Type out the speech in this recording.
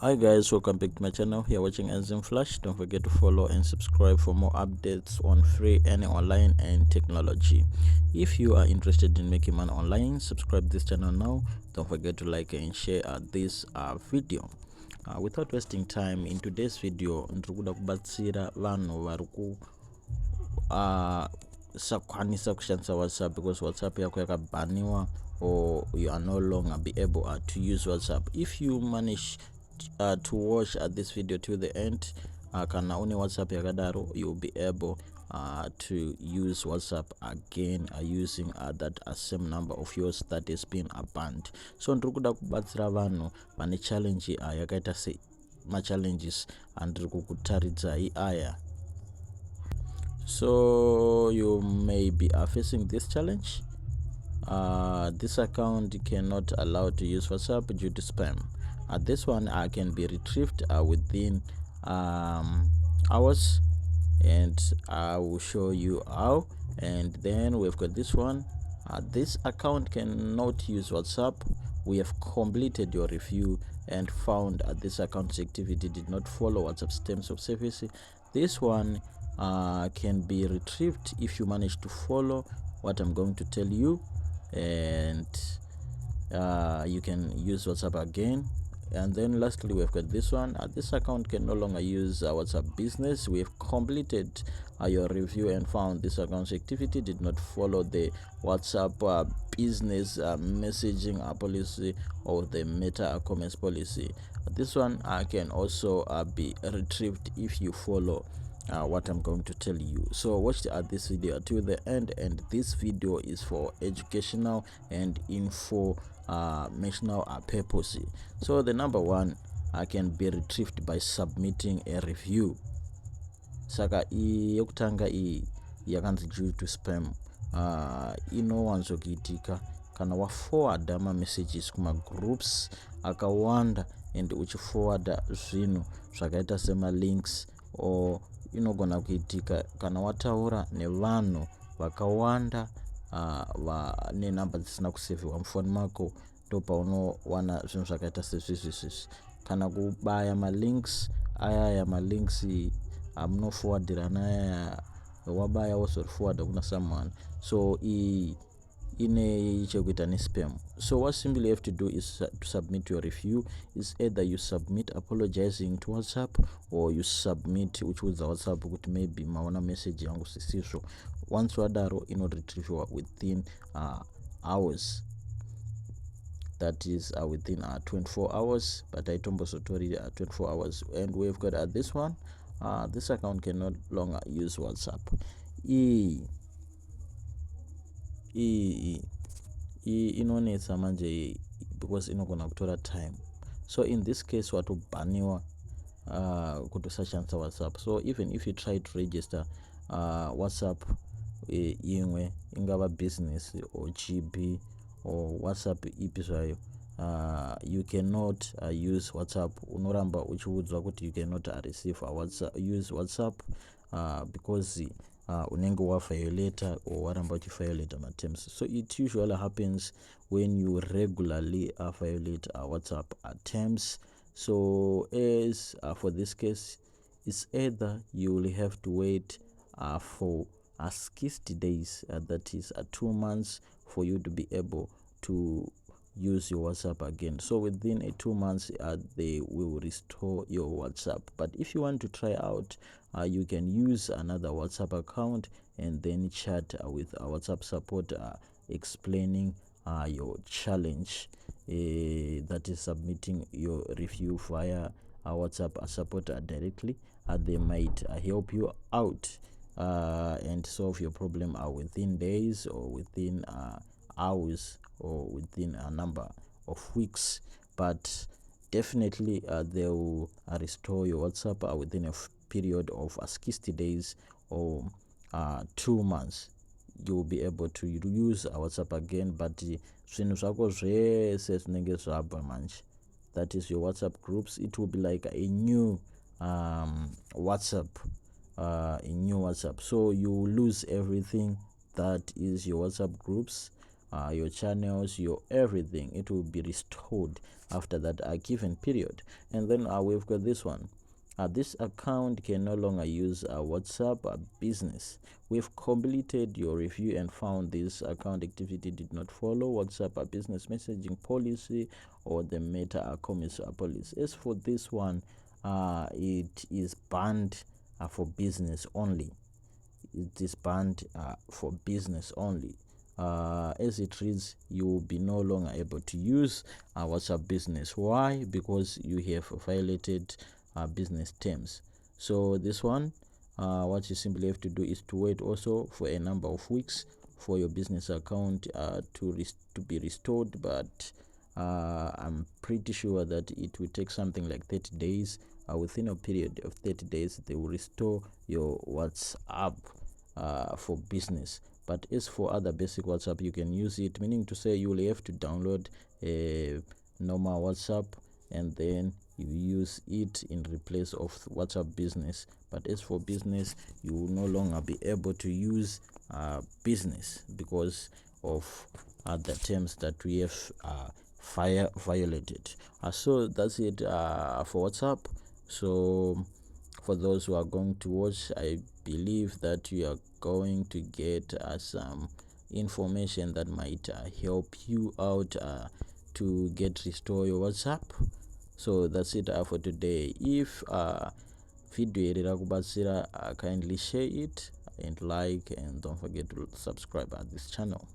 Hi guys, welcome back to my channel. You're watching Enzyme Flash. Don't forget to follow and subscribe for more updates on free and online and technology. If you are interested in making money online, subscribe this channel now. Don't forget to like and share this video. Without wasting time, in today's video ndikuda kubatsira vanhu vari sakwanisa kushandisa WhatsApp because WhatsApp yako yakabaniwa, or you are no longer be able to use WhatsApp. If you manage to watch this video till the end, kana une WhatsApp yakadaro, you will be able to use WhatsApp again using that same number of yours that has been banned. So ndikuda kubatsira vanhu vane challenge yakaita se challenges andiri kukutaridza aya. So you may be facing this challenge. This account cannot allow to use WhatsApp due to spam. This one can be retrieved within hours, and I will show you how. And then we've got this one. This account cannot use WhatsApp. We have completed your review and found this account's activity did not follow WhatsApp's terms of service. This one can be retrieved if you manage to follow what I'm going to tell you, and you can use WhatsApp again. And then lastly, we've got this one. This account can no longer use WhatsApp business. We have completed your review and found this account's activity did not follow the WhatsApp business messaging policy or the meta comments policy. This one can also be retrieved if you follow what I'm going to tell you. So watch this video till the end, and this video is for educational and informational purpose. So the number one can be retrieved by submitting a review. Saka yokutanga yakanzi due to spam inowanzokuitika kana waforwarda messages kuma groups akawanda and uchiforwarda zvinhu zvakaita sema links, or inogona kuitika kana wataura nevanhu vakawanda vane namba dzisina kuseviwa mufoni mako, ndopaunowana zvinhu zvakaita sezvizvizvi. Kana kubaya malinks aya malinks munoforwardirana aya wabaya wozoriforwarda kuna someone, so ine chekuita nespam. So what simply you have to do is to submit your review. Is either you submit apologizing to WhatsApp, or you submit uchiudza WhatsApp kuti maybe maona message yangu sisizvo. Once wadaro inoretrievwa within hours, that is within 24 hours, but I tombosotori 24 hours. And we've got this one. This account can no longer use WhatsApp. Inonetsa manje because inogona kutora time. So in this case watobhaniwa kuti usashandisa WhatsApp. So even if you try to register WhatsApp imwe ingava business or GB or WhatsApp ipi zvayo, you cannot use WhatsApp. Unoramba uchiudzwa kuti you cannot use WhatsApp because unenge waviolate or waramba uchiviolate terms. So it usually happens when you regularly violate WhatsApp terms. So as for this case, it's either you will have to wait for 60 days, that is 2 months, for you to be able to use your WhatsApp again. So within 2 months they will restore your WhatsApp. But if you want to try out, you can use another WhatsApp account and then chat with WhatsApp support explaining your challenge, that is submitting your review via WhatsApp support directly. They might help you out and solve your problem within days, or within hours, or within a number of weeks. But definitely they will restore your WhatsApp within a period of 60 days or 2 months. You will be able to use WhatsApp again, but zvinhu zvako zvese zvinenge zvabva manje, that is your WhatsApp groups, it will be like a new WhatsApp, a new WhatsApp. So you lose everything that is your WhatsApp groups, your channels, your everything. It will be restored after that given period. And then we've got this one. This account can no longer use WhatsApp business. We've completed your review and found this account activity did not follow WhatsApp business messaging policy or the Meta commerce policy. As for this one, it is banned for business only. It is banned for business only. As it reads, you will be no longer able to use WhatsApp business. Why? Because you have violated business terms. So this one, what you simply have to do is to wait also for a number of weeks for your business account to be restored. But I'm pretty sure that it will take something like 30 days. Within a period of 30 days, they will restore your WhatsApp for business. But as for other basic WhatsApp, you can use it, meaning to say you will have to download a normal WhatsApp and then you use it in replace of WhatsApp business. But as for business, you will no longer be able to use business because of the terms that we have violated. So that's it for WhatsApp. So for those who are going to watch, I believe that you are going to get some information that might help you out to restore your WhatsApp. So that's it for today. If video iri rakubatsira, kindly share it and like, and don't forget to subscribe at this channel.